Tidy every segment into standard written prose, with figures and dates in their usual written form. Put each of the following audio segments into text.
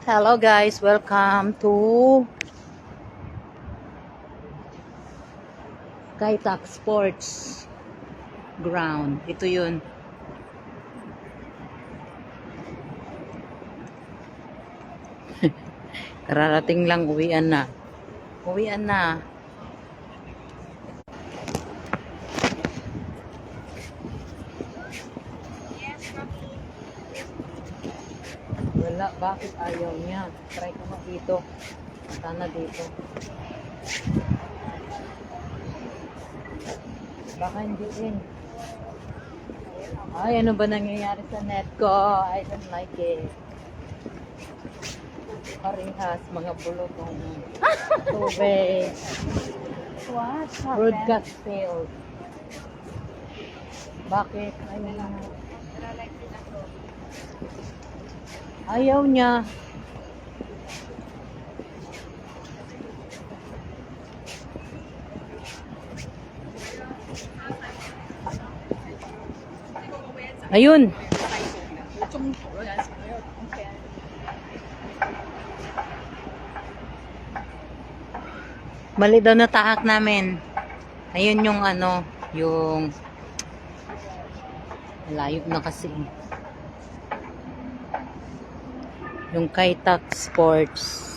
Hello guys, welcome to Kaitak Sports Ground. Ito yun. Kararating lang, uwian na. Uwian na. Wala, bakit ayaw niya? Try ko nga dito. Sana dito. Baka hindi din. Ay, ano ba nangyayari sa net ko? I don't like it. Parehas, mga bulutong tubig. What? Broadcast failed. Bakit? Ayaw niya. Ayun. Mali daw na tahak namin. Ayun yung ano, yung layo na kasi. Yung Kaitak Sports.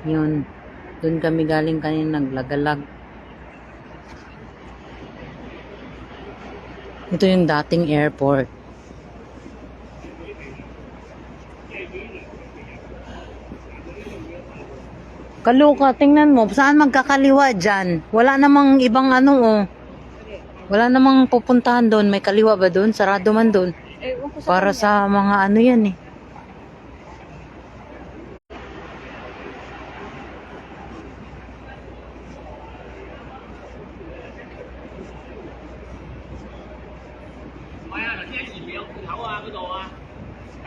Yun. Doon kami galing kanina naglagalag. Ito yung dating airport. Kaluka, tingnan mo. Saan magkakaliwa dyan? Wala namang ibang ano oh. Wala namang pupuntahan doon. May kaliwa ba doon? Sarado man doon. Para sa mga ano yan eh.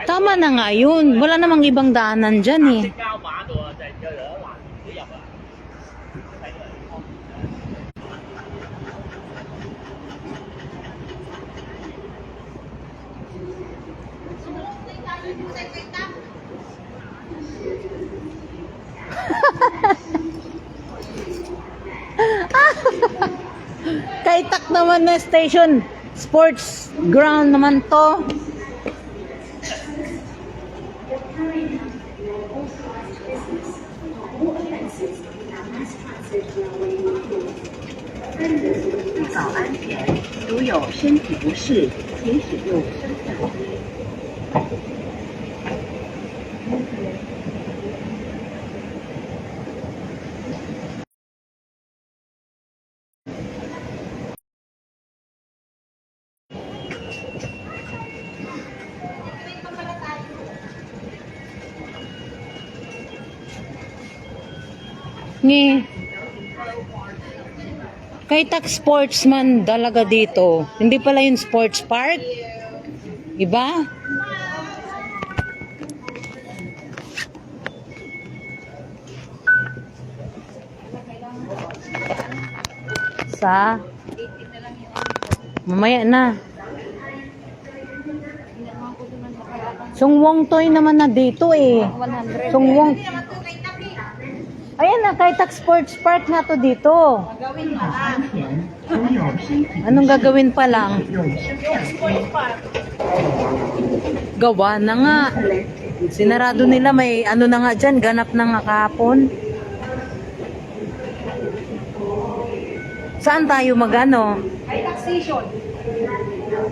Tama na nga yun. Wala namang ibang daanan dyan eh. Kaitak naman na station. Sports ground naman to. Ni Kaitak Sportsman dalaga dito. Hindi pala yung sports park. Iba? Sa? Mamaya na. Sungwong Toy naman na dito eh. Sungwong. Ayan na, Kaitak Sports Park nga to dito. Anong gagawin pa lang? Gawa na nga. Sinarado nila, may ano na nga dyan, ganap na nga kahapon. Saan tayo magano? Kaitak station.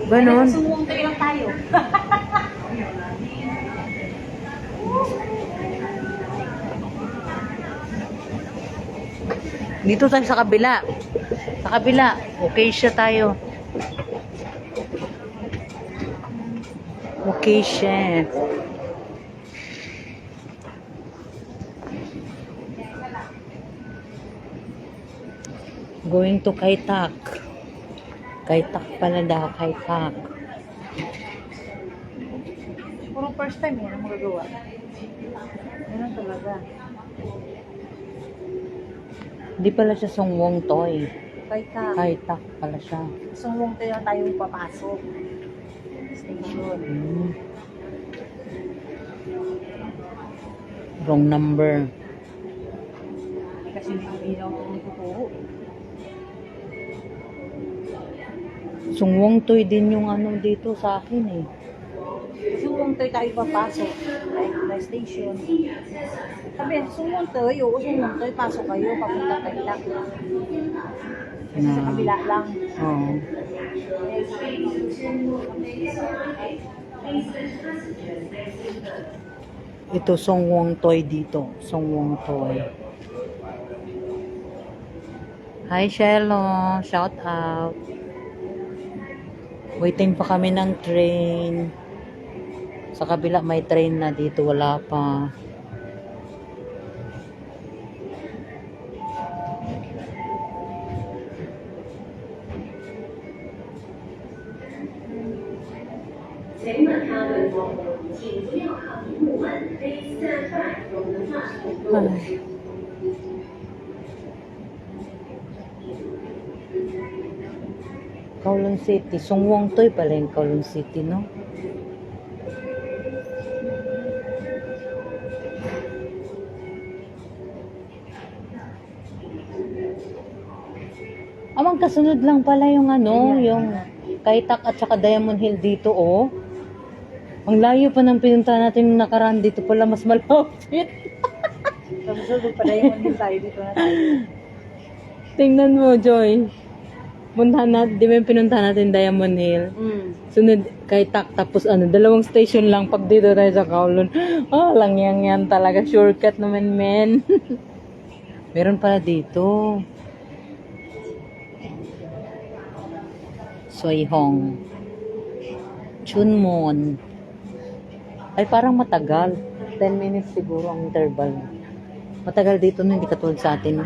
Ganon. Sumuwang tayo lang tayo. Dito tayo sa kabila. Sa kabila. Okay siya tayo. Okay siya. Going to Kaitak. Kaitak pala daw. Kaitak. Puro first time yan ang magagawa. Ganun talaga. Hindi pala siya Sungwong Toy. Kaitak. Kaitak pala siya. Sumuwang tayo lang tayo papasok. Station. Wrong number. Kasi hindi na ako nagtuturo. Sungwong toy din yung ano dito sa akin eh. Sumong tayo papasok. Like station. Sabi, sumong tayo. O sumong tayo, pasok kayo. Papunta kayo lang. Kasi sa kabila lang. Oo. Ito Songwon Toy dito. Songwon Toy. Hi Shelo, shout out. Waiting pa kami ng train. Sa kabila may train na, dito wala pa. Ay. Kowloon City. Sungwon Toy pala yung Kowloon City, no? Amang kasunod lang pala yung ano, yung Kaitak at saka Diamond Hill dito, oh. Ang layo pa ng pinunta natin nung nakaraan, dito pala mas malapit. Susunod pa Diamond Hill tayo. Dito na tayo. Tingnan mo, Joy. Puntahan natin, di ba yung pinunta natin Diamond Hill? Sunod Kaitak, tapos ano, 2 station lang pag dito tayo sa Kowloon. Ah, lang yan talaga. Shortcut naman, men. Meron pala dito. Soihong. Chunmon. Ay, parang matagal. 10 minutes siguro ang interval. Matagal dito na, hindi katulad sa atin.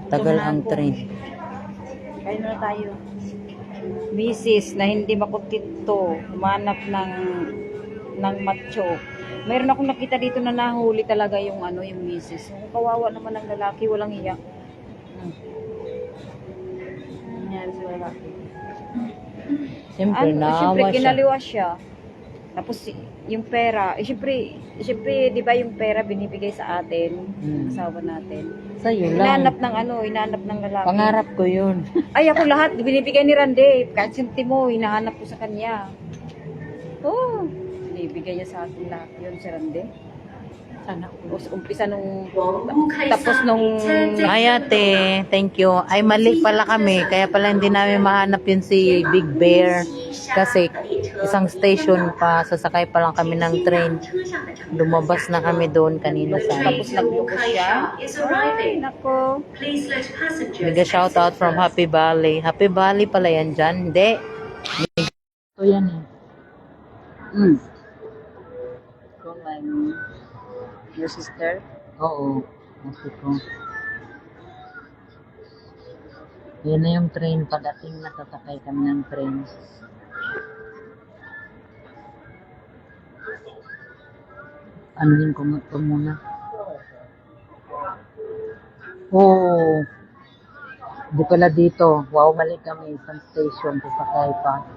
Tagal ang train. Kaya na tayo. Misis na hindi makutito, humanap ng macho. Mayroon akong nakita dito na nahuli talaga yung ano, yung misis. Kawawa naman ng lalaki, walang hiya. Yan sa lalaki. Siyempre, Siyempre, naawa siya. kinaliwa siya. Tapos yung pera, siyempre, di ba yung pera binibigay sa atin, asawa natin. Sa'yo lang. Hinahanap ng lalaki. Pangarap ko yun. Ay, ako lahat, binibigay ni Rande. Kahit sentimo, hinahanap ko sa kanya. Oo. Binibigay niya sa akin lahat yun, si Rande. Sana. Umpisa nung, tapos nung, Ay ate, thank you. Ay mali pala kami, kaya pala hindi namin mahanap yun si Big Bear. Kasi isang station pa, sasakay pa lang kami ng train. Lumabas na kami doon kanina sa tapos nagbuko siya. Ay, nako. mega shout out from Happy Valley. Happy Valley pala yan dyan. Hindi. Ito yan eh. Your sister? Oo. Kasi ko. Yan na yung train. Padating na sasakay kami ng train. Ano yung kumato muna? Oo. Di pala dito. Wow, mali kami. Isang station. Sasakay pa.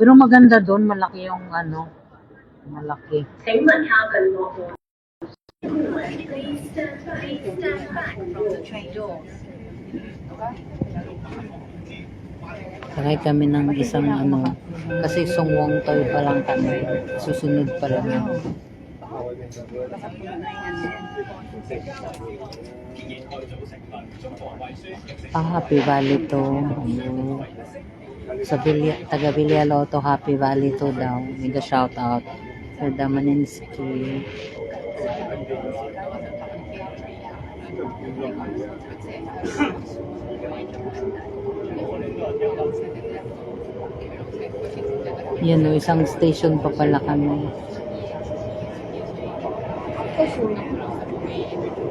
Pero maganda doon. Malaki yung ano. Malaki. Sakay kami ng isang ano. Kasi Sungwon Toy pa lang kami. Susunod pa lang yun. Happy Valley to. Sa taga Villaloto, Happy Valley to daw. Mega shout out for Damaninski. Yan o, isang station pa pala kami.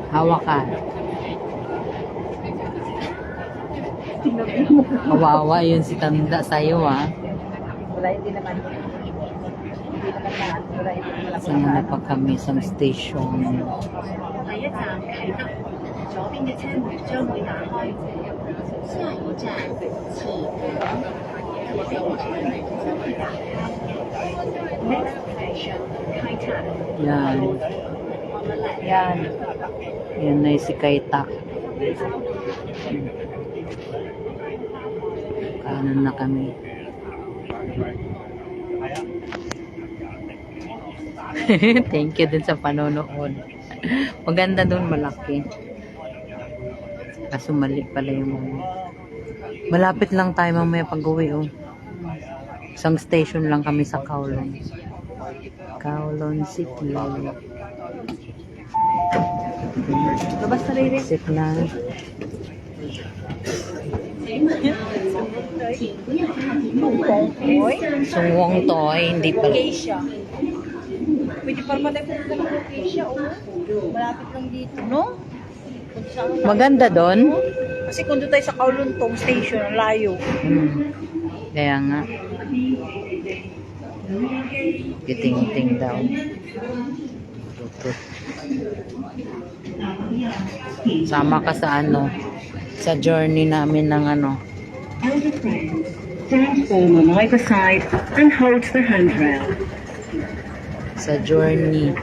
Hawakan. Kawawa yun si Tanda sa'yo ha. Wala, hindi naman. Hindi naman na. Wala, hindi naman. Saan na pa kami sa station. 下一站啟德，左邊嘅車門將會打開。下一站啟德。Next station, Yan. Yan. Yan na si Kaitak. Kanan na kami. Thank you din sa panonood. Maganda doon, malaki. Kaso mali pala yung mga. Malapit lang tayo mamaya pag-uwi, oh. Isang station lang kami sa Kowloon. Kowloon City. Labas na rin. Sit na. Sungwong toy, hindi pala. Acacia. Pwede pa naman tayo pumunta ng Acacia, oh. Malapit lang dito, no? Kung saan lang. Maganda doon. Kasi kung doon tayo sa Kowloon Tong Station, ang layo. Kaya nga. Giting-ting daw. Sama ka sa ano, sa journey namin ng ano. Stand firm on either side and hold the handrail. Sa journey.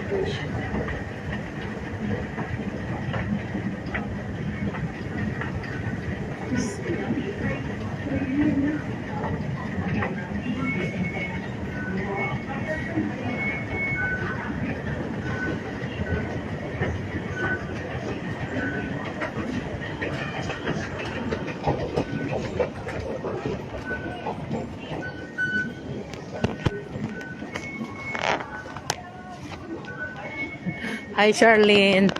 Hi Charlene.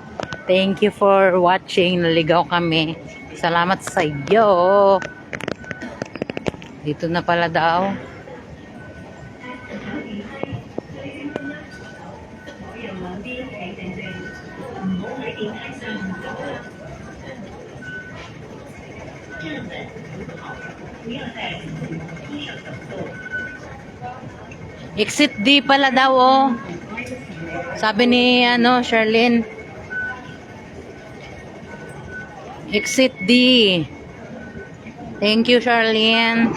Thank you for watching. Naligaw kami. Salamat sa iyo. Dito na pala daw. Exit D pala daw, oh. Sabi ni ano, Charlene. Exit D. Thank you, Charlene.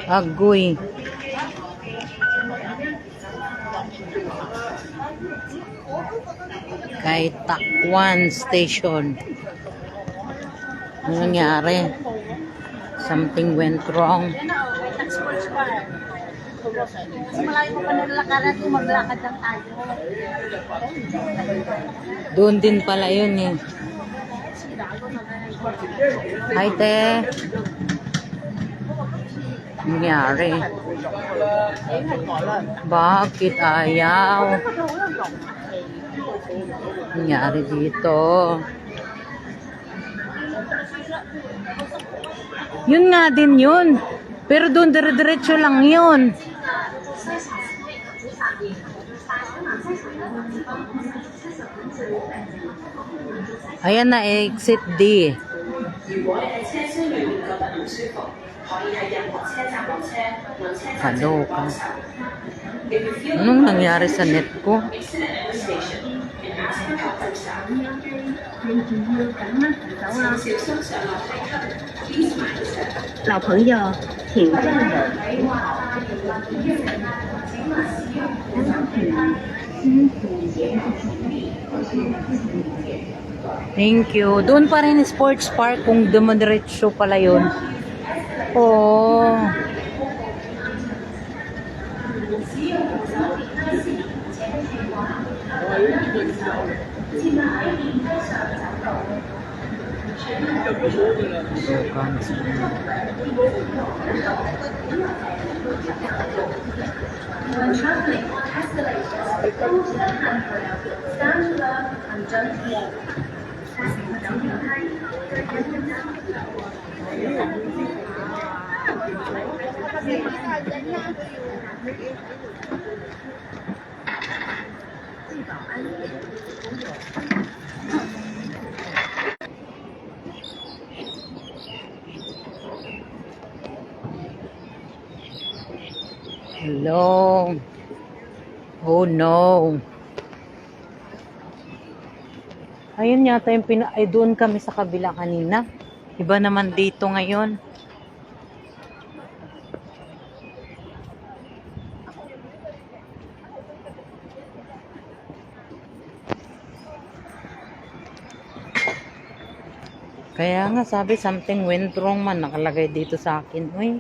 Agoy. Kay Takwan Station. Ano nangyari? Something went wrong. Malayo pa nalakaran kung maglakad lang tayo. Doon din pala yun eh. Hi, te. Nangyari. Bakit ayaw? Nangyari dito. Yun nga din yun. Pero doon dire-diretso lang yun. Ayan na, exit D. Kaloka. Anong nangyari sa net ko? 老朋友，请站稳。 Thank you. Doon pa rin sports park kung dumadiretso pala yun. Oh. When traveling on escalators, hold the handrail, stand firm and don't walk. Hello. Oh no. Ayun yata yung ay doon kami sa kabila kanina. Iba naman dito ngayon. Kaya nga sabi, something went wrong man. Nakalagay dito sa akin. Uy.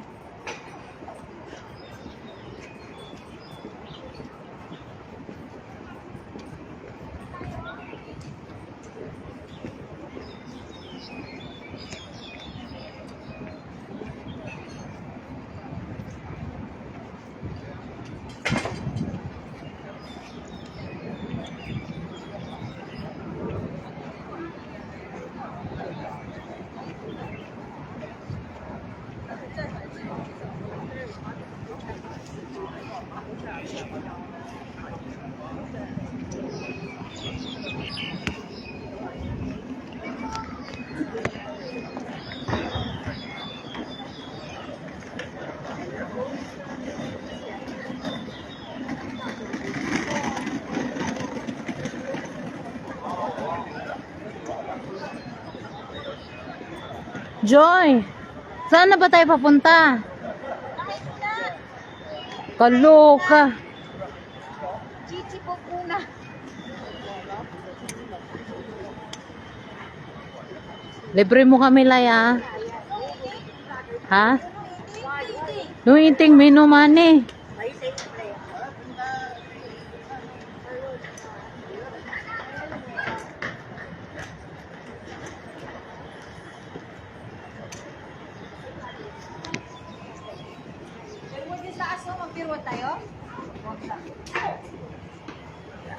Joy, saan na ba tayo papunta? Kaloka. Chichi po kuna. Libre mo kami, Laya. Ha? No eating me, no money.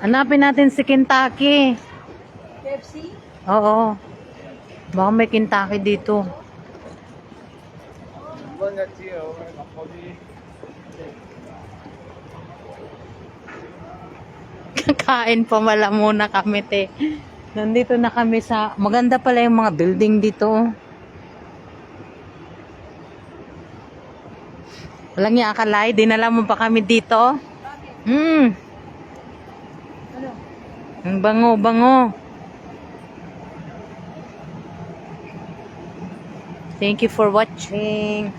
Hanapin natin si Kentucky. KFC? Oo. Baka may Kentucky dito. Kain pa mala muna kami, te. Nandito na kami sa... Maganda pala yung mga building dito. Walang niya akalay. Dinala mo pa kami dito. Ang bango. Thank you for watching.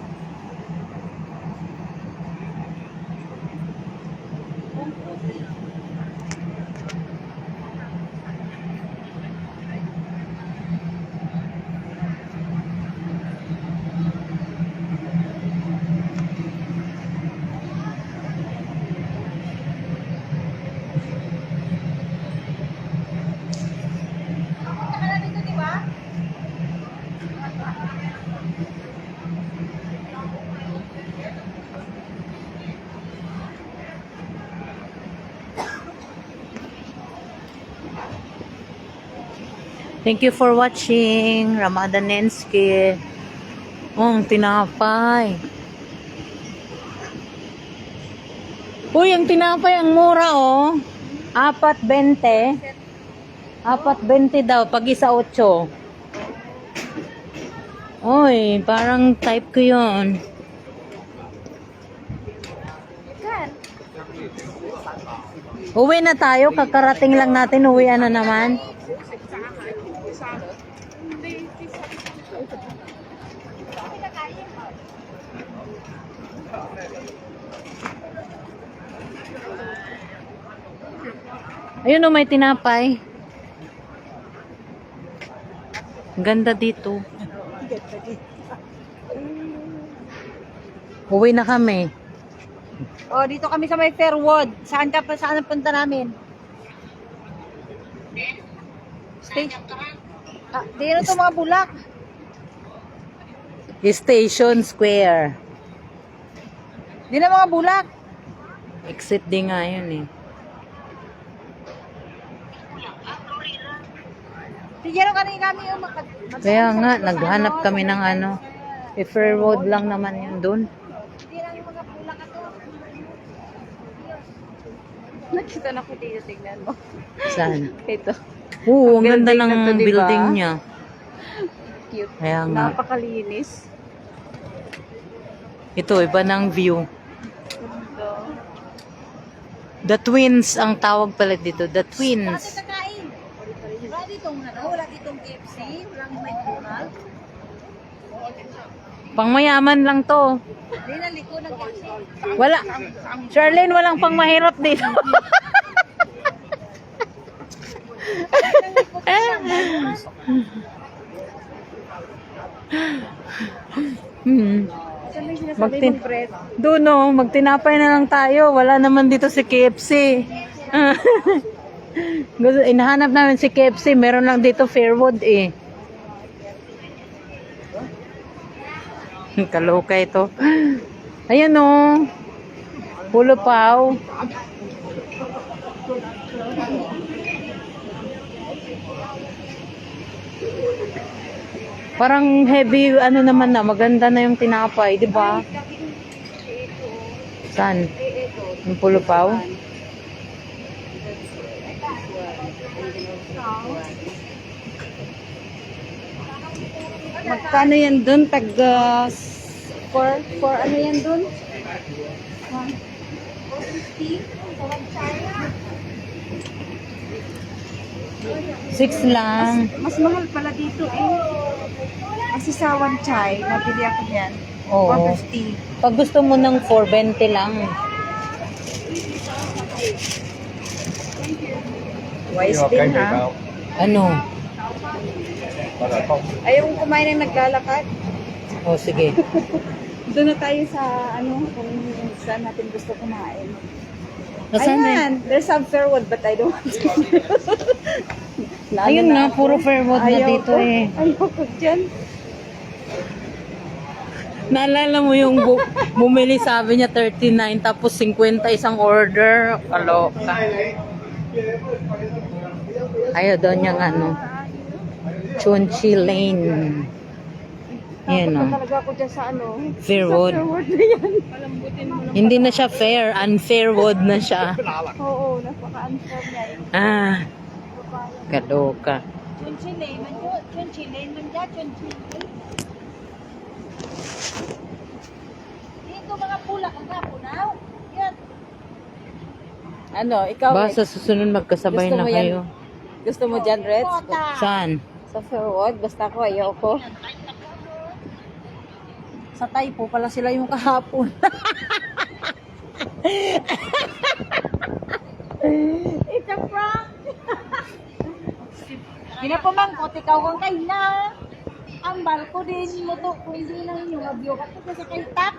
Thank you for watching. Ramadanenski. Ang tinapay. Uy, ang tinapay ang mura, oh. 4.20. 4.20 daw pag isa 8. Uy, parang type ko 'yon. Uwi na tayo, kakarating lang natin, uwian na naman. Ayun o, may tinapay. Ganda dito. Uwi na kami. Oh, dito kami sa may Fairwood. Saan ang punta namin? Station. Dito to mga bulak. Station Square. Di na mga bulak. Exit din nga yun eh. Siguro kanina kami yung Kaya nga, naghanap kami ng ano. Fairwood lang naman yun doon. Hindi lang yung mga bulak ato. Nakita na ko dito, tignan mo. Saan? Ito. Oo, ang ganda building ng na to, diba? building niya. Cute. Kaya nga. Napakalinis. Ito, iba ng view. Ito. The Twins ang tawag pala dito. The Bakit Twins. kakain? Wala ditong ano? Wala ditong KFC? Walang McDonald's? Pangmayaman lang to. Hindi na liko ng KFC. Wala. Charlene, walang pangmahirap dito. Saan may sinasabi Magtin- mong bread? Doon no, magtinapay na lang tayo. Wala naman dito si KFC. Gusto, inahanap namin si KFC. Meron lang dito Fairwood eh. Kaloka ito. Ayan o. Pulo Pao. Parang heavy, ano naman na, maganda na yung tinapay, di ba? Saan? Yung Pulo Pao? Magkano yan dun? For ano yan dun? 6 lang. Mas mahal pala dito eh. Kasi sa one chai, nabili ako yan. Oo. 150. Pag gusto mo ng 420 lang. Wise din ha. Ano? Ayaw kong kumain ng naglalakad. O sige. Doon na tayo sa ano, kung saan natin gusto kumain. Nasaan na? Ayan, there's some Fairwood but I don't want to. Ayun na, puro Fairwood na dito eh. Ayaw ko dyan. Naalala mo yung bumili, sabi niya 39 tapos 50 isang order. Kaloka. Ayaw doon yung ano. Chunchi Lane. Yan o. Talaga ako dyan sa ano. Fairwood. Sa Fairwood na yan. Hindi na siya fair. Unfairwood na siya. Oo, napaka-unfair niya yun. Ah. Kaloka. Chunchi Lane man yun. Chunchi Lane man dyan. Chunchi Lane. Dito mga pula kang kapunaw. Yan. Ano, ikaw? Ba, sa susunod magkasabay Gusto na mo yan? kayo. Gusto mo dyan, Reds? Saan? Sa Fairwood? Basta ako, ayoko. Sa Taipo pala sila yung kahapon. It's a prank! Pinapamangkot, ikaw kang kayo na. Ang barko din mo to, kung hindi na yung abyo ka to kasi kay Tak.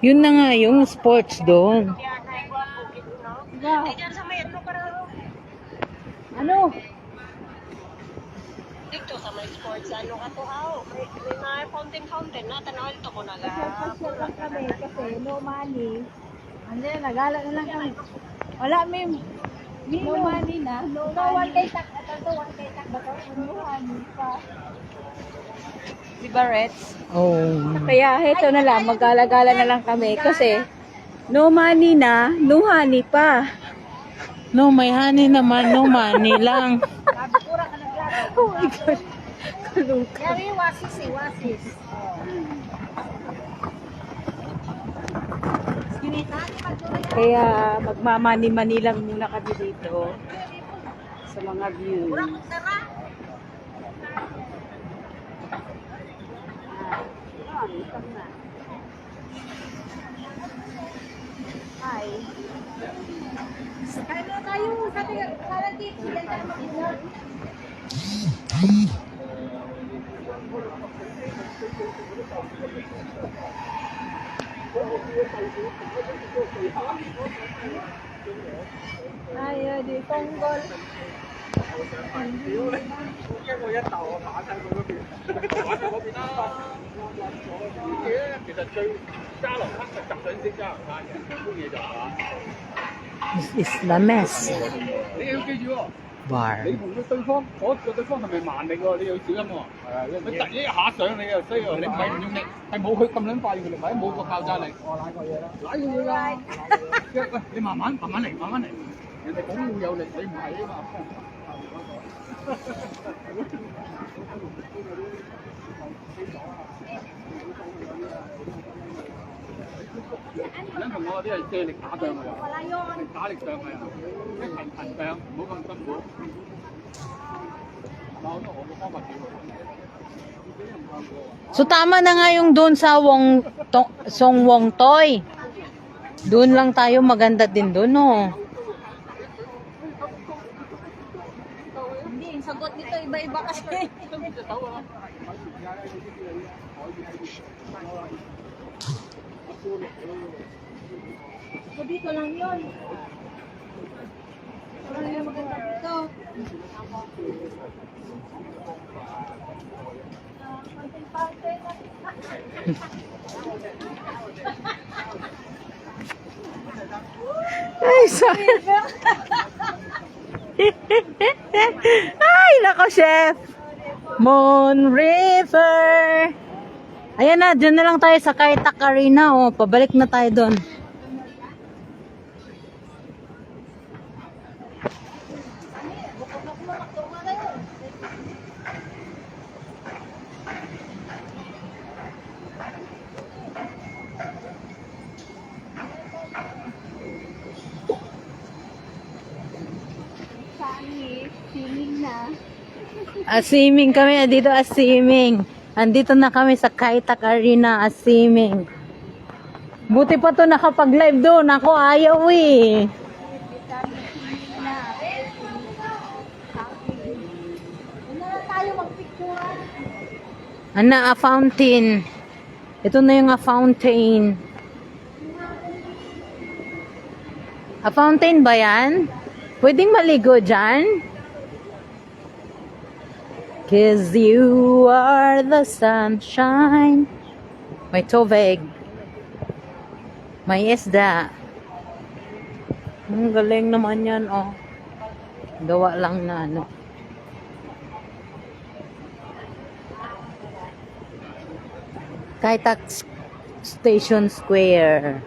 Yun na nga yung sports doon. Ano? Dito sa may sports, ano ka to aw? May mga fountain na, tanawal to ko na lang. Social lang kami kasi no money. Ano yan, nagala na lang kami. Wala, ma'am. No money na. No one kay Tak. Ito, one kay Tak. Baka no money pa. Diba, Reds? Oh. Kaya heto na lang, magala-gala na lang kami kasi no money na, no honey pa. No, may honey naman. No money lang. Oh my God. Kaluka. Yari, wasis eh, wasis. Kaya magmamani-mani lang muna kami dito sa mga view. Hi. Kaya na tayo, sabi ka dito, yan tayo mag-vlog. Ayaw di Ponggol. 其實最加流灘係特想識加流灘嘅，搬嘢就係嘛。 This is the mess 你要記住喎， bar. 你同對方嗰個對方係咪慢力喎？你要小心喎。係啊，佢突一下上你又衰喎，你唔係唔用力，係冇佢咁撚快用力，或者冇個爆炸力。我舐過嘢啦，舐過嘢啦。喂，你慢慢嚟，慢慢嚟。人哋講會有力，你唔係啊嘛。咁同我啲係借力打上去啊，打力上去啊，即係頻上，唔好咁辛苦。嗱，我覺得我個方法幾好。 So tama na nga yung doon sa Songwong Toy. Doon lang tayo, maganda din doon, no. Hindi, sagot nito iba-iba kasi. 啊，喺而家咧，呢啲嘢可以喺度。Dito lang yun. Wala yung maganda dito. Ay, sorry. Ay, nako, chef. Moon River. Ayan na, dyan na lang tayo sa Kaitak Arena. Oh, pabalik na tayo doon. Asiming kami, dito Asiming. Andito na kami sa Kaitak Arena, Asiming. Buti pa to nakapag-live doon. Ako ayaw eh. Ana, a fountain. Ito na yung a fountain. A fountain ba yan? Pwedeng maligo dyan? 'Cause you are the sunshine. May tubig. May isda. Ang galing naman yan, oh. Gawa lang na ano. Kaitak Station Square.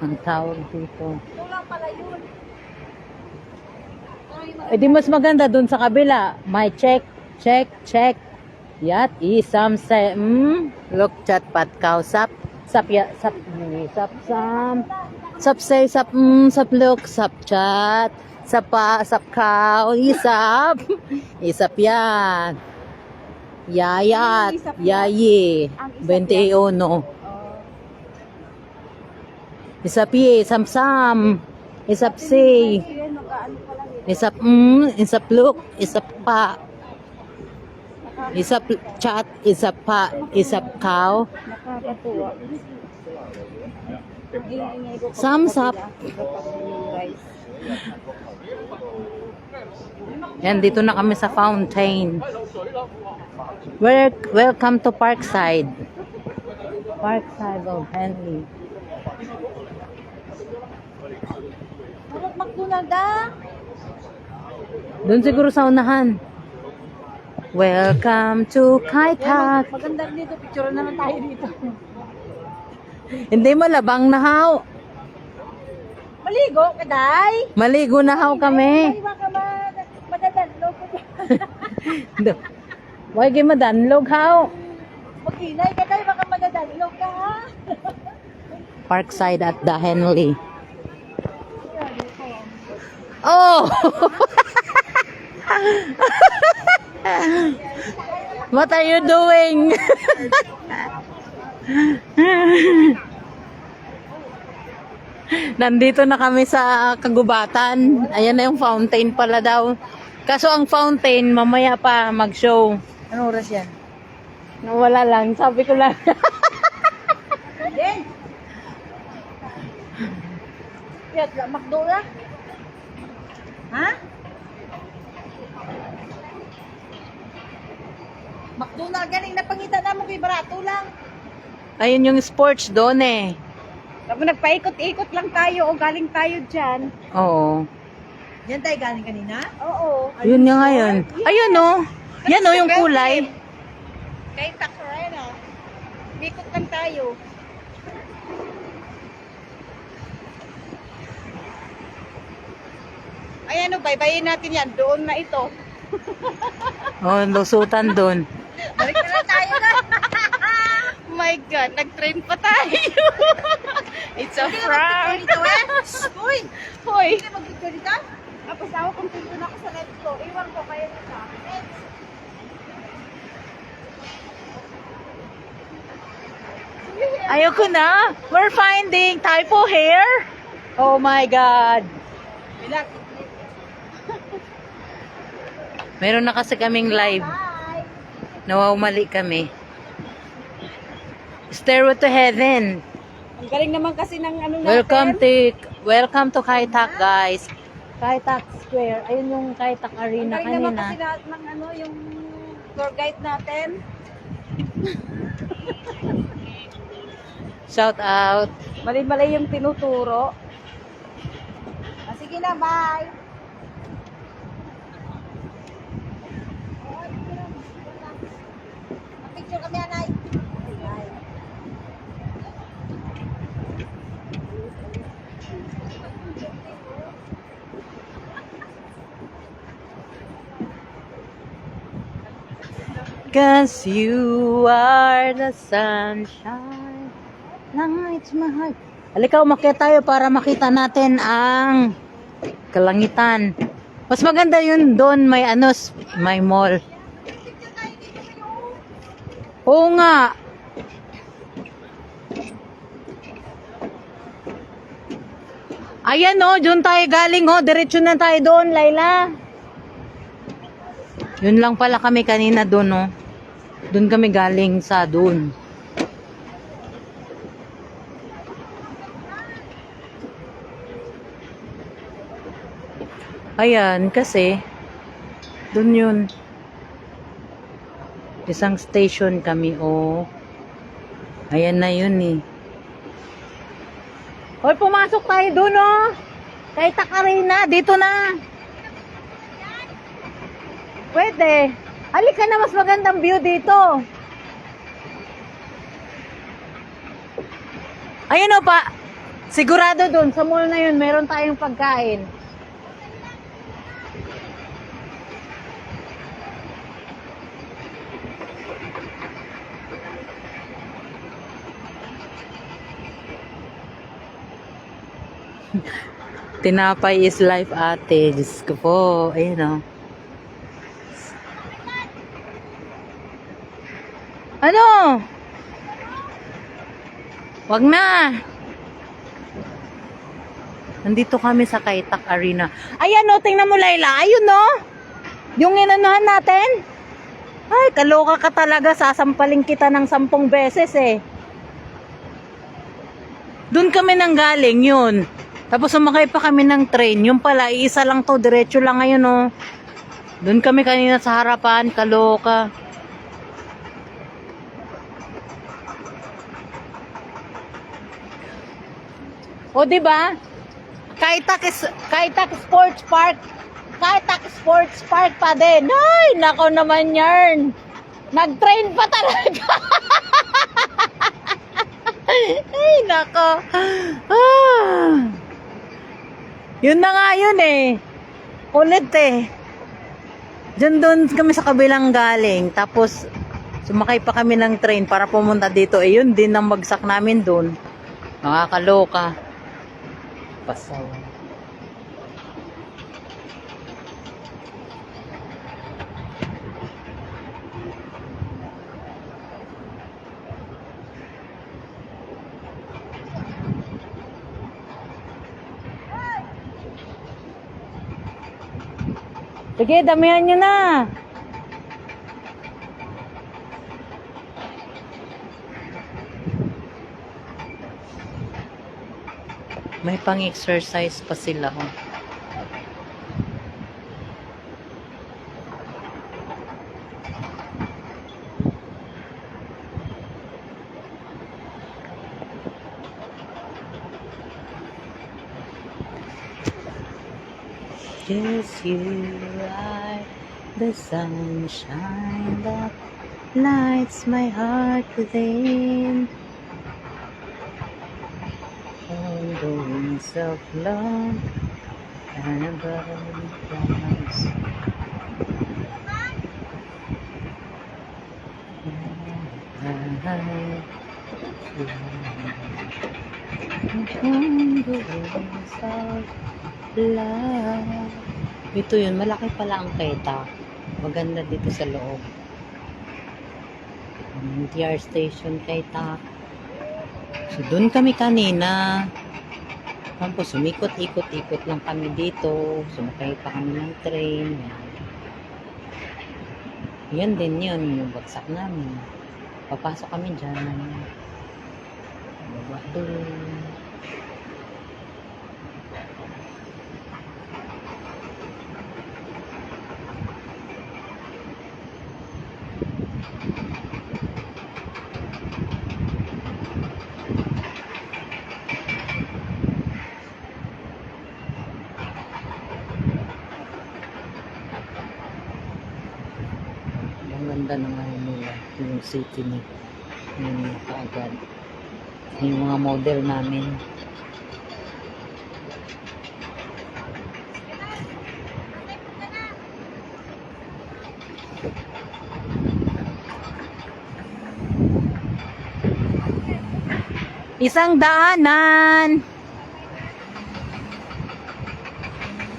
Ang tawag dito. Eh di mas maganda dun sa kabila. May check. Yat isam sa look chat pat kaw sap ya sap say sap sap look sap chat sapa sap kaw isap yan yayat yayi 21 isap ye sam isap say isap isap look isap pa isap chat, isap pa, isap cow. Nakakatuwa. Thumbs up. Yan, dito na kami sa fountain. Welcome to Parkside. Parkside of Henley. McDonald ah! Doon siguro sa unahan. Welcome to Kaitak. Maganda dito, picture naman tayo dito. Hindi malabang na haw. Maligo, kaday! Maligo na haw kami. Ay, baka madadalo ko dyan. Why kayo madanlog haw? Maginay, kaday, baka madadalo ka ha? Parkside at the Henley. Oh! What are you doing? Nandito na kami sa kagubatan. Ayan na yung fountain pala daw. Kaso ang fountain, mamaya pa mag-show. Anong oras yan? Wala lang, sabi ko lang. Din! Kaya, McDonald? Ha? McDonald, galing napangita na mo kay barato lang. Ayun yung sports doon eh. Tapos nagpaikot-ikot lang tayo o galing tayo dyan. Oo. Yan tayo galing kanina? Oo. Yun nga ngayon. Ayun oh. Yan oh yung kulay. Kay Takarena. Ikot lang tayo. Ayan o, baybayin natin yan. Doon na ito. Oh, lusutan doon. Balik na lang tayo na. My God, nag-train pa tayo. It's a prank. Hoy! Hoy! Hindi mag-video dito? Tapos ako kung pinto na ako sa net ko. Iwan ko kayo na sa akin. Ayoko na. We're finding typo hair. Oh my God. Bilat. Meron na kasi kaming live. Bye! Nawawmali kami. Stairway to Heaven. Ang galing naman kasi ng ano natin. Welcome to Kai Tak, guys. Kai Tak Square. Ayun yung Kai Tak Ang Arena galing naman kasi kanina. ng ano, yung tour guide natin. Shout out. Mali-mali yung tinuturo. Ah, sige na, bye! Picture kami, anay. Cause you are the sunshine. Lights my heart. Halika, umakyat tayo para makita natin ang kalangitan. Mas maganda yun doon, may may mall. Oo nga. Ayan oh, doon tayo galing oh. Diretso na tayo doon, Laila. Yun lang pala kami kanina doon oh. Doon kami galing sa doon. Ayan, kasi doon yun. Isang station kami, oh. Ayan na yun eh. Hoy, pumasok tayo doon, oh. Kay Takarina, dito na. Pwede. Halika na, mas magandang view dito. Ayun o pa. Sigurado doon, sa mall na yun, meron tayong pagkain. Tinapay is life, ate. Diyos ko po. Ayun o. Ano? Wag na. Nandito kami sa Kai Tak Arena. Ayan o, tingnan mo, Laila. Ayun o. Yung inanuhan natin. Ay, kaloka ka talaga. Sasampaling kita ng 10 beses eh. Doon kami nang galing yun. Tapos sumakay pa kami ng train. Yung pala, iisa lang to. Diretso lang ngayon o. Doon kami kanina sa harapan. Kaloka. O, diba? Kai Tak Sports Park. Kai Tak Sports Park pa din. Ay, nako naman yarn. Nag-train pa talaga. Ay, nako. Ah. Yun na nga yun eh. Kulit eh. Diyan doon kami sa kabilang galing. Tapos, sumakay pa kami ng train para pumunta dito. Eh, yun din ang bagsak namin doon. Nakakaloka. Pasaw. Sige, damihan nyo na. May pang-exercise pa sila. Oh. Yes, you are the sunshine that lights my heart within. All the wings of love and above the clouds. On the wings of love. Ito yun, malaki pala ang Kai Tak. Maganda dito sa loob. MTR station Kai Tak. So, doon kami kanina. Tapos, sumikot-ikot-ikot lang kami dito. Sumakay pa kami ng train. Yan. Yan din yun, yung bagsak namin. Papasok kami dyan. Baba doon. Ang ganda naman nila, yung city ni yung kaagad. Yung mga model namin. Isang daanan.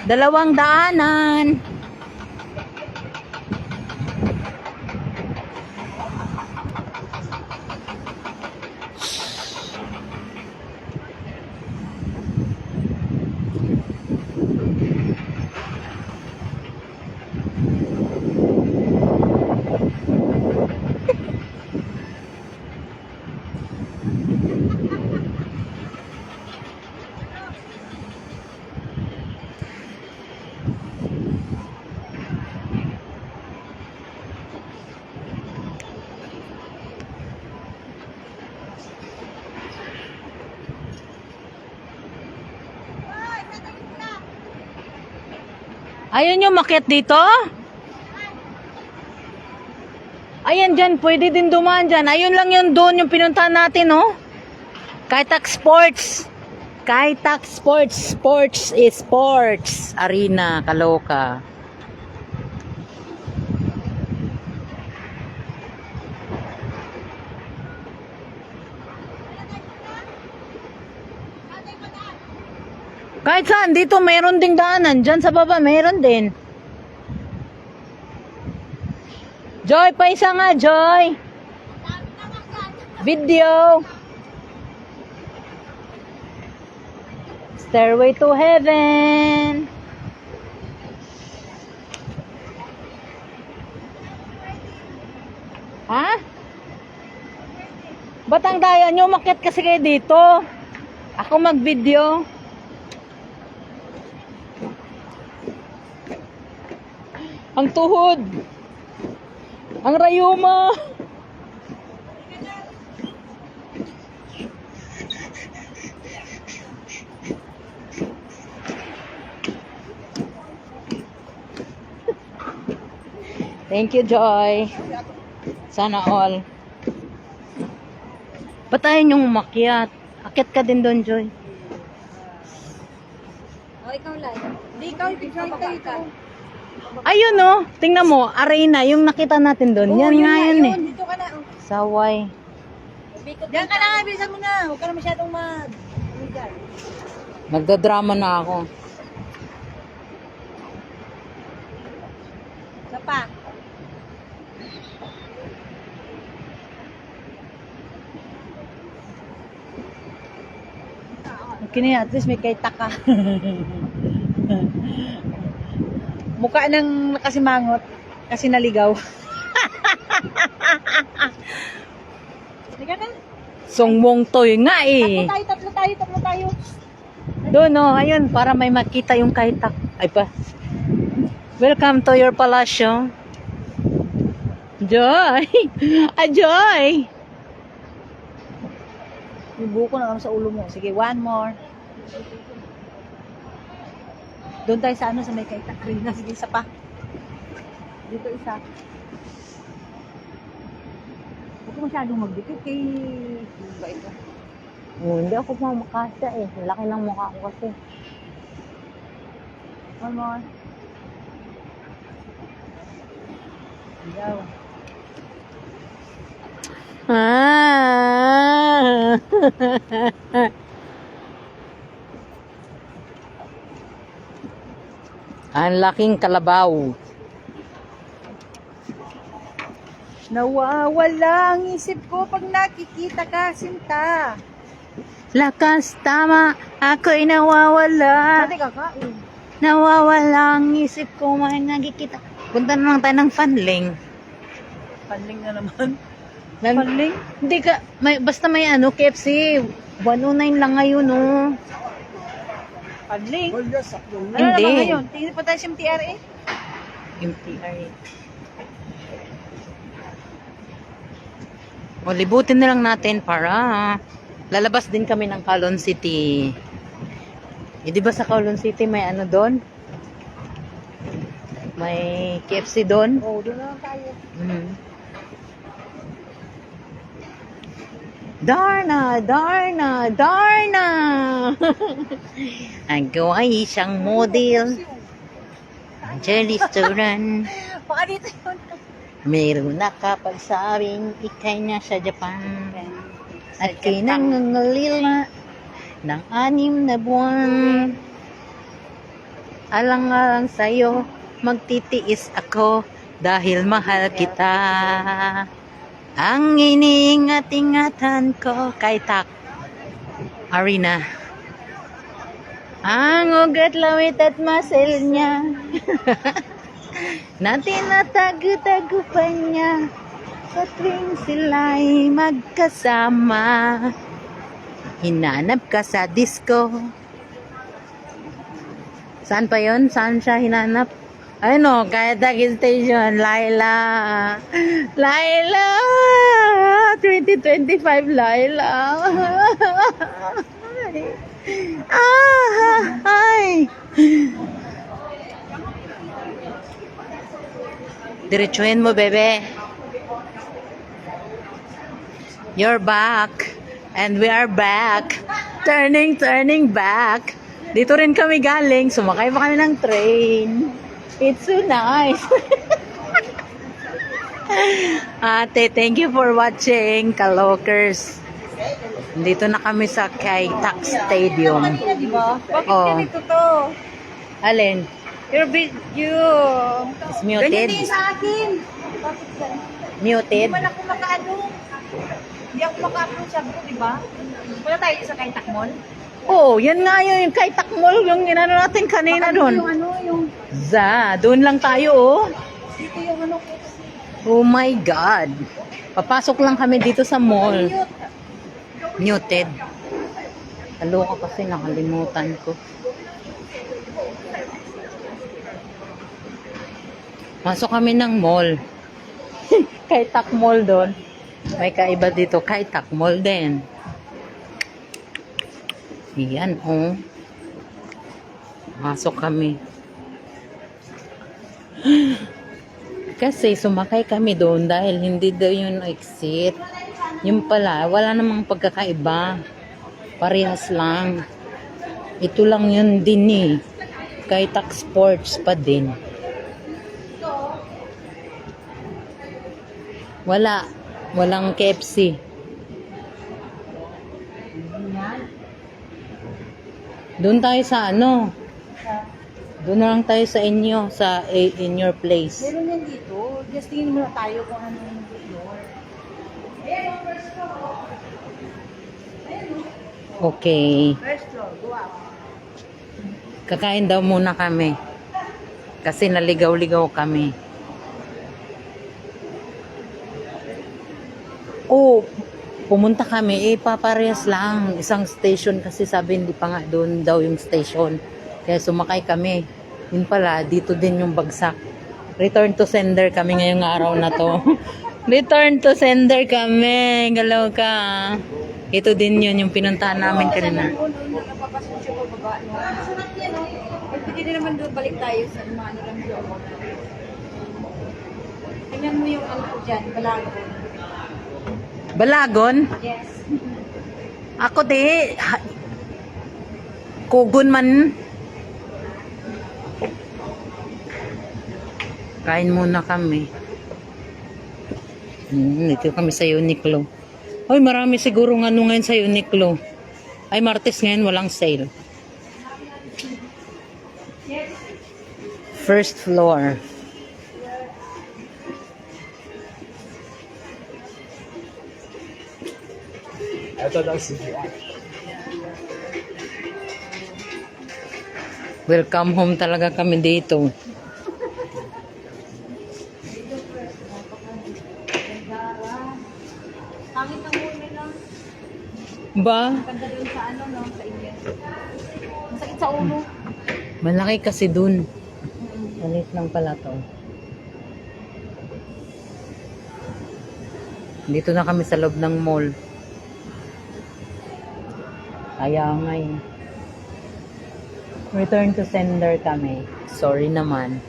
Dalawang daanan. Ayun yung maket dito? Ayan dyan, pwede din dumaan dyan. Ayun lang yun doon yung pinuntahan natin, oh. Kaitak Sports. Kaitak Sports. Sports is sports. Arena, Kaloka. Kahit saan, dito mayroon ding daanan. Diyan sa baba, mayroon din. Joy, pa isa nga, Joy. Video. Stairway to Heaven. Ha? Ba't ang daya nyo? Umakyat kasi kayo dito. Ako mag-video. Ang tuhod. Ang rayuma. Thank you, Joy. Sana all. Ba't tayo niyong umakyat? Akyat ka din doon, Joy. O, ikaw lang. Hindi, ikaw ito. Ayun, oh. Tingnan mo, arena. Yung nakita natin doon. Yan nga yun, eh. Dito ka na. Saway. Diyan ka na, bilisan mo na. Huwag ka na masyadong Nagdadrama na ako. Isa pa. Okay na, at least may kaitak ka. Mukha ng nakasimangot kasi naligaw. Sige na. Songwong toy nga, eh. Tatlo tayo. Doon, oh. Ayun, para may makita yung kaitak. Ay pa. Welcome to your palasyo. Joy! Joy! Yung buko na sa ulo mo. Sige, one more. Doon tayo sa sa may kaitak rin na. Sige, isa pa. Dito isa. Huwag ko masyadong magdikit kay... Ba ito? Oh, hindi ako mamakasya, eh. Laki ng mukha ko kasi. One more. Yaw. Ah. Ang laking kalabaw. Nawawala ang isip ko pag nakikita ka, Sinta. Lakas tama, ako'y nawawala. Pati kakain. Nawawala ang isip ko, may nagkikita. Punta na lang tayo ng Fanling. Panling na naman. Paling? Hindi ka, basta may ano, KFC. 109 lang ngayon, oh. Panling? Ano Hindi. naman ngayon? Tingnan pa tayo sa MTRA. MTR. O, libutin na lang natin para lalabas din kami ng Calon City. Eh, di ba sa Calon City may ano doon? May KFC doon? Oo, doon na lang tayo. Darna! Darna! Darna! Ako ay isang model sa restaurant. Baka dito yun. Meron nakapagsabing ikay na sa Japan at kinangangalila ng 6 na buwan. Alang-alang sa'yo, magtitiis ako dahil mahal kita. Ang iniingat-ingatan ko kay Tak Arena. Ang ugat, lawit at muscle niya na tinatago-tago pa niya sa tuwing sila'y magkasama. Hinanap ka sa disco. Saan pa yon? Saan siya hinanap? Ano, kaya Taguig Station, Laila. Laila! 2025, Laila. Ay! Diretsuhin mo, bebe. You're back. And we are back. Turning back. Dito rin kami galing. Sumakay pa kami ng train. It's so nice. Ate, thank you for watching, Kalokers. Dito na kami sa Kai-Tak Stadium. Kanina, di ba? Bakit Oo. ganito to? Alin? Your video. It's Ganyan muted. din sa akin. Bakit ganun? Muted. Hindi man ako makaano. Hindi ako maka-upload sabi ko, di ba? Wala tayo sa kay Takmon. Oh, yan nga yun. Yung Kai-Tak Mall, yung inano natin kanina doon. Yung ano, yung Doon lang tayo, oh. dito yung ano. Oh my God. Papasok lang kami dito sa mall. Muted. Halo ko kasi nakalimutan ko. Masok kami ng mall. Kai-Tak Mall doon. May kaiba dito. Kai-Tak Mall din. Yan, oh. Masok kami. Kasi sumakay kami doon dahil hindi daw yun exit. Yung pala, wala namang pagkakaiba. Parehas lang. Ito lang yun din eh. Kai-Tak Sports pa din. Walang KFC. Doon tayo sa ano? Doon na lang tayo sa inyo, sa in your place. Meron yan dito. Just tingin muna tayo kung ano yung video. Okay. First floor, go up. Kakain daw muna kami. Kasi naligaw-ligaw kami. Oh, pumunta kami, paparehas lang. Isang station kasi sabi hindi pa nga doon daw yung station. Kaya sumakay kami. Yun pala, dito din yung bagsak. Return to sender kami ngayong araw na to. Return to sender kami. Galaw ka. Ito din yun yung pinuntahan namin kanina. Napapasok siya pababa. Sarap yan, no? Pwede din naman doon, balik tayo sa ano lang doon. Tingnan mo yung ano ko dyan, balago. Balagon? Yes. Ako di. Kugon man. Kain muna kami. Dito kami sa Uniqlo. Hoy, marami siguro ng ano ngayon sa Uniqlo. Ay, Martes ngayon, walang sale. First floor. Welcome home talaga kami dito. Pangit ang mall nila. Ba? Ganda doon sa ano, no? Sa India. Masakit sa ulo. Malaki kasi dun. Malit lang pala to. Dito na kami sa loob ng mall. Kaya nga eh. Return to sender kami. Sorry naman.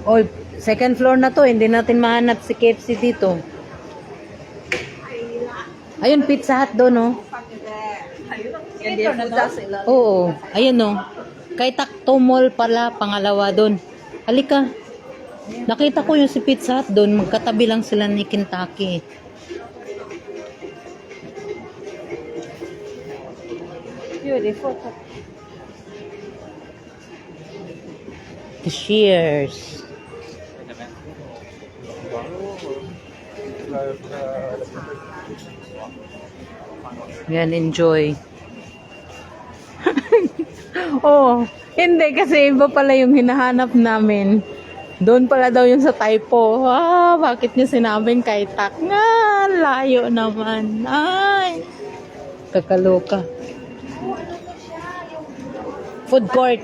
Oh, second floor na to. Hindi natin mahanap si KFC dito. Ayun, Pizza Hut doon, oh. Oo. Ayun, oh. Kay Takto Mall pala, pangalawa doon. Halika. Nakita ko yung si Pizza Hut doon. Magkatabi lang sila ni Kentucky. Beautiful. Cheers. Yan, enjoy. Oh, hindi kasi iba pala yung hinahanap namin. Doon pala daw yung sa typo. Ah, bakit niya sinabing kay Tak? Nga, layo naman. Ay, kakaloka. Food court.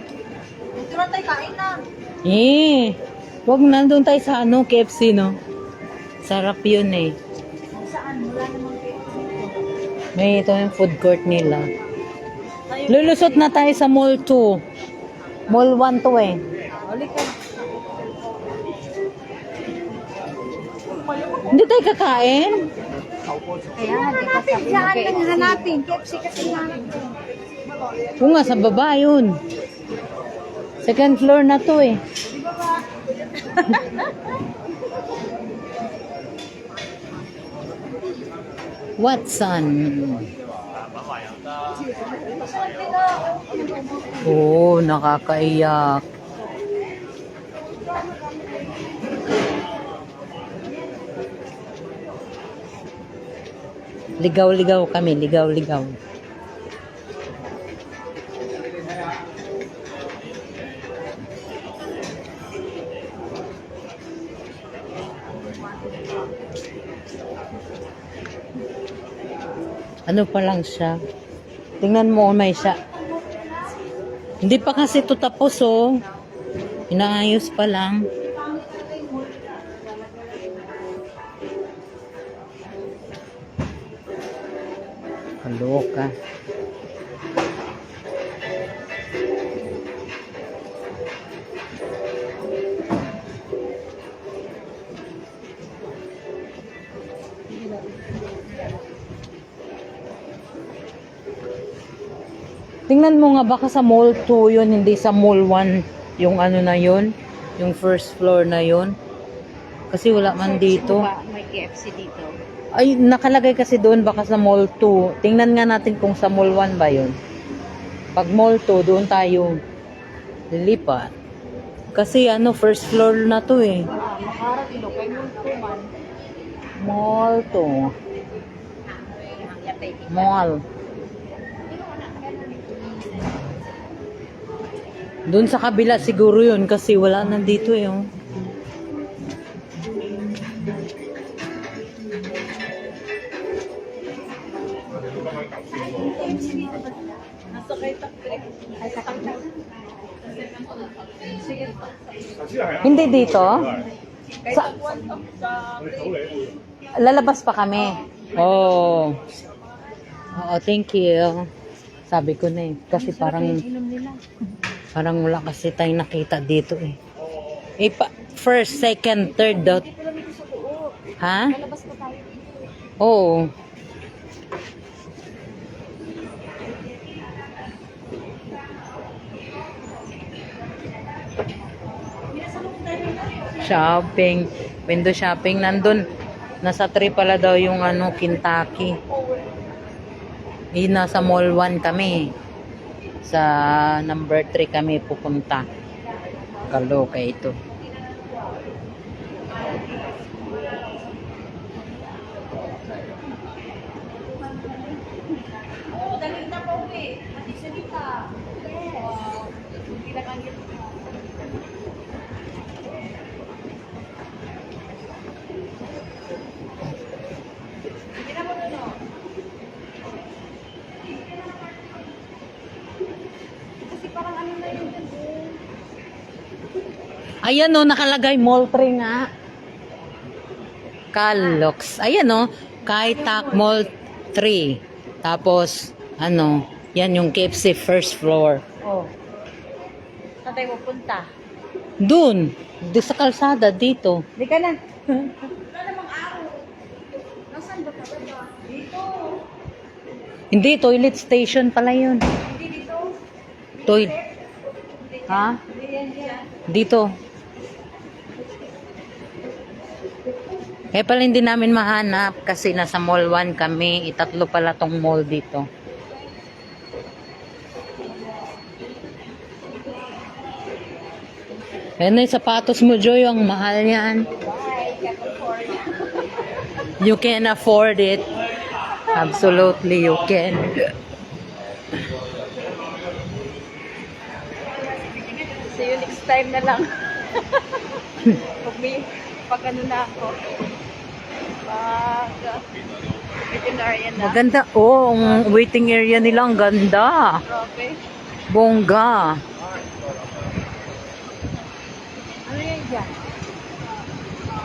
Tara tayo kain na. Eh, wag nandun tayo sa ano, KFC, no? Sarap yun eh. Saan? Wala namang May ito yung food court nila. Lulusot na tayo sa Mall 2. Mall 1 to eh. Halika. Hindi tayo kakain? Kaya nga, di ba sabi mo kay hanapin. KFC kasi hanapin. Oo nga, sa baba yun. Second floor na to eh. Watson. Oh, nakakaiyak. Ligaw-ligaw kami, ligaw-ligaw. Ano pa lang siya? Tingnan mo, may siya. Hindi pa kasi ito tapos, oh. Inaayos pa lang. Kaloka. Tingnan mo nga baka sa mall 2 yun, hindi sa mall 1 yung ano na yun, yung first floor na yun. Kasi wala man dito. May KFC dito. Ay, nakalagay kasi doon baka sa mall 2. Tingnan nga natin kung sa mall 1 ba yun. Pag mall 2, doon tayo lilipat. Kasi ano, first floor na to eh. Makarat ilo kay Multuman. Mall 2. Mall. Doon sa kabila siguro yun kasi wala nandito eh. Oh. Hindi dito? Sa, lalabas pa kami. Oh. Oo, thank you. Sabi ko na eh. Kasi parang wala kasi tayong nakita dito eh. First, second, third dot. Ha? Oo. Shopping. Window shopping. Nandun. Nasa 3 pala daw yung ano, Kentucky. Nasa mall 1 kami. Sa number 3 kami pupunta. Kaloka ito. Ayan o, nakalagay Mall 3 nga. Kaloks. Ayan o, Kaitak Mall 3. Tapos, ano, yan yung KFC first floor. Oh. Saan tayo pupunta? Dun, doon sa kalsada, dito. Di ka na. Hindi, toilet station pala yun. Toilet. Ha? Dito. Kaya pala hindi namin mahanap kasi nasa mall 1 kami. Itatlo pala tong mall dito. Ayan na yung sapatos mo, Joy. Ang mahal yan. You can afford it. Absolutely, you can. See you next time na lang. Pag ano na ako. Pag waiting area na. Maganda. Oh, ang waiting area nila. Ang ganda. Grabe. Bongga. Ano yan dyan?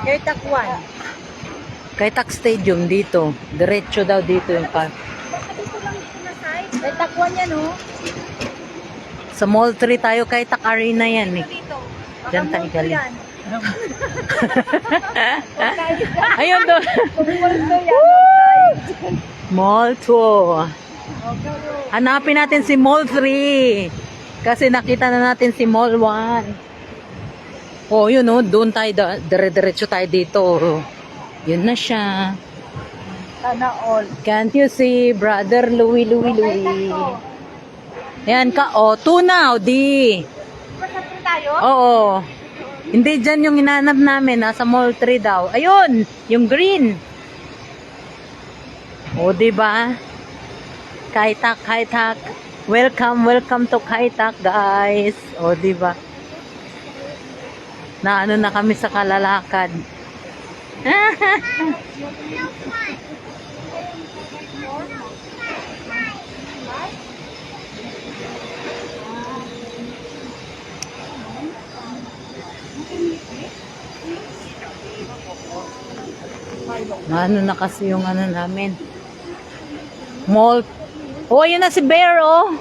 Airtak 1. Kaitak Stadium dito. Diretso daw dito yung park. Airtak 1 yan oh. Sa Mall 3 tayo, Kaitak Arena yan eh. Dito. Diyan tayo galing. Yan. Ayun doon. Mall 2. Hanapin natin si Mall 3. Kasi nakita na natin si Mall 1. Oh, yun oh. Doon tayo, dire-diretso tayo dito. Yun na siya. Sana all. Can't you see, brother Louie. Yan ka. Oh, 2 now, di. Pasapin tayo? Oo. Hindi dyan yung inanap namin. Nasa Mall 3 daw. Ayun, yung green. O, diba? Kaitak. Welcome to Kaitak, guys. O, diba? Na ano na kami sa kalalakad. Ano na kasi yung ano namin. Mall. Oh, yun na si Bear, oh.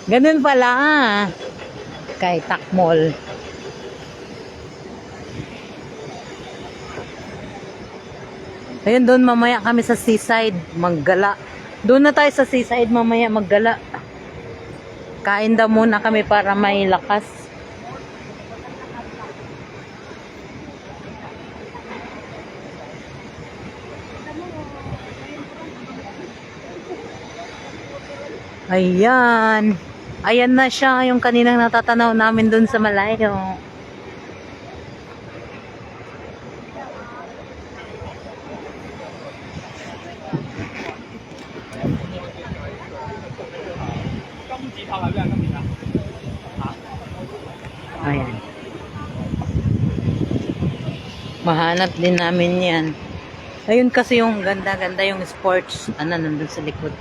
Ganun pala, ah. Kaitak Mall. Ayun, doon mamaya kami sa seaside. Maggala. Doon na tayo sa seaside mamaya maggala. Kain daw muna kami para may lakas. Ayan. Ayan na siya, yung kaninang natatanaw namin dun sa malayo. Ayan. Mahanap din namin yan. Ayun kasi yung ganda-ganda yung sports. Ano, nandun sa likod.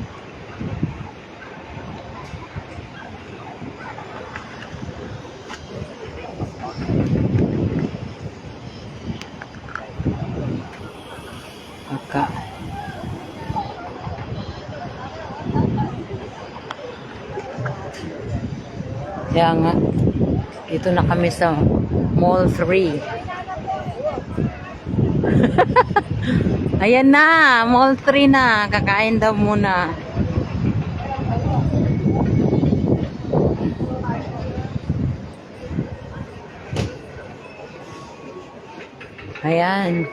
Aka. Kaya nga, dito na kami sa Mall 3. Ayan na, Mall 3 na. Kakain daw muna. Ayan.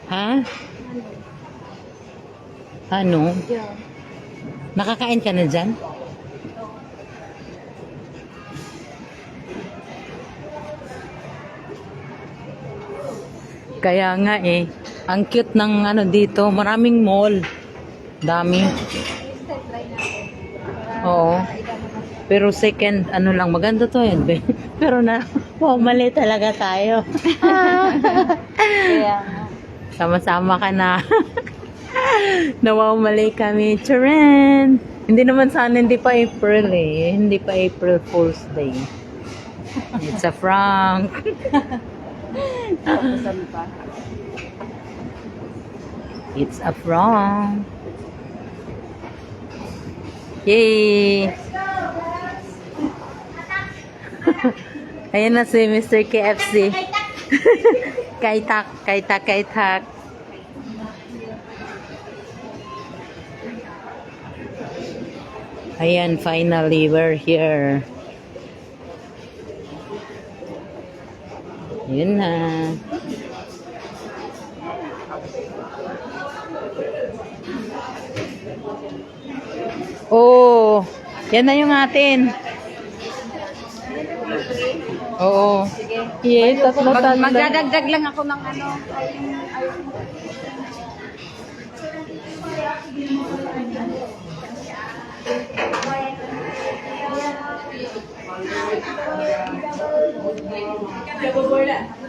Ha? Ano? Nakakain ka na dyan? Kaya nga eh. Ang cute ng ano dito. Maraming mall. Dami. Oo. Pero second, ano lang, maganda to yan. Pero na, Mali talaga tayo. Kaya nga. Sama-sama ka na. Nawawmali kami. Charan! Hindi naman sana, hindi pa April eh. Hindi pa April Fool's Day. It's a prank. Tapos ano pa? It's a prank. Yay! Ayan na si Mr. KFC. Kaitak, kaitak, kaitak. Ayan, finally, we're here. Yun na. Oh, yan na yung atin. Oo. Sige. Yeah, tatlo. Magdadagdag lang ako ng ano.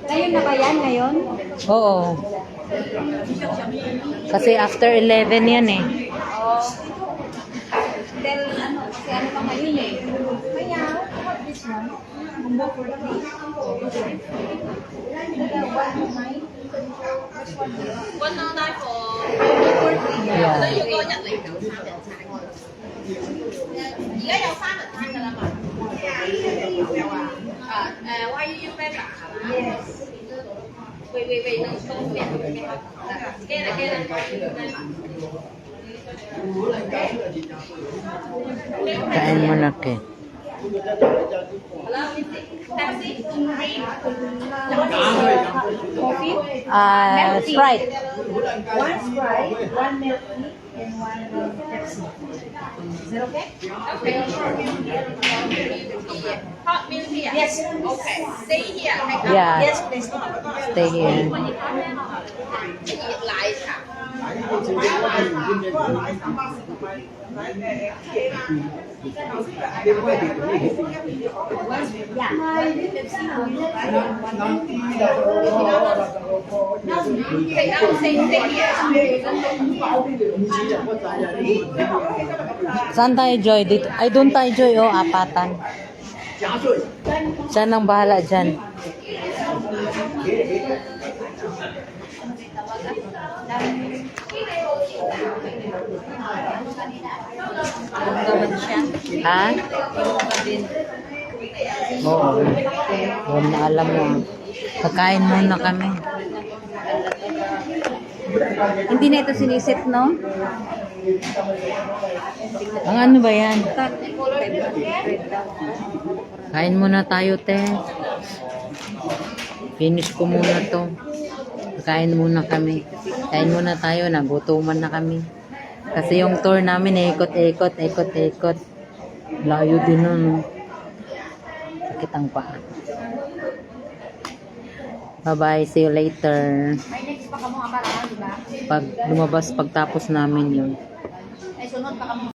Ngayon na ba yan? Ngayon? Oo. Kasi after 11 yan eh. Oo. Del, ano, kasi ano pa ngayon eh. Kaya, this one, combo for the day. Yeah. Kain mo na, Ke. Sprite. One Sprite, one milk tea, and one Pepsi. Is that okay? Hot milk tea. Yes. Okay. Stay here. Yeah. Yes, please. Stay here. Lạiค่ะ Saan tayo, Joy? Dito. Ay, doon tayo, Joy. Oh, apatan. Siya nang bahala dyan. Gawan siya. Ha? Oo. Huwag na alam mo. Kakain muna kami. Hindi na ito sinisit, no? Ang ano ba yan? Kain muna tayo, te. Finish ko muna to. Kain muna kami. Kain muna tayo. Nagutuman na kami. Kasi yung tour namin, ikot-ikot, ikot-ikot. Layo din nun. Sakit ang paa. Bye-bye. See you later. May next pa ka mo, di ba? Pag lumabas, pagtapos namin yun. Ay, sunod pa ka mo.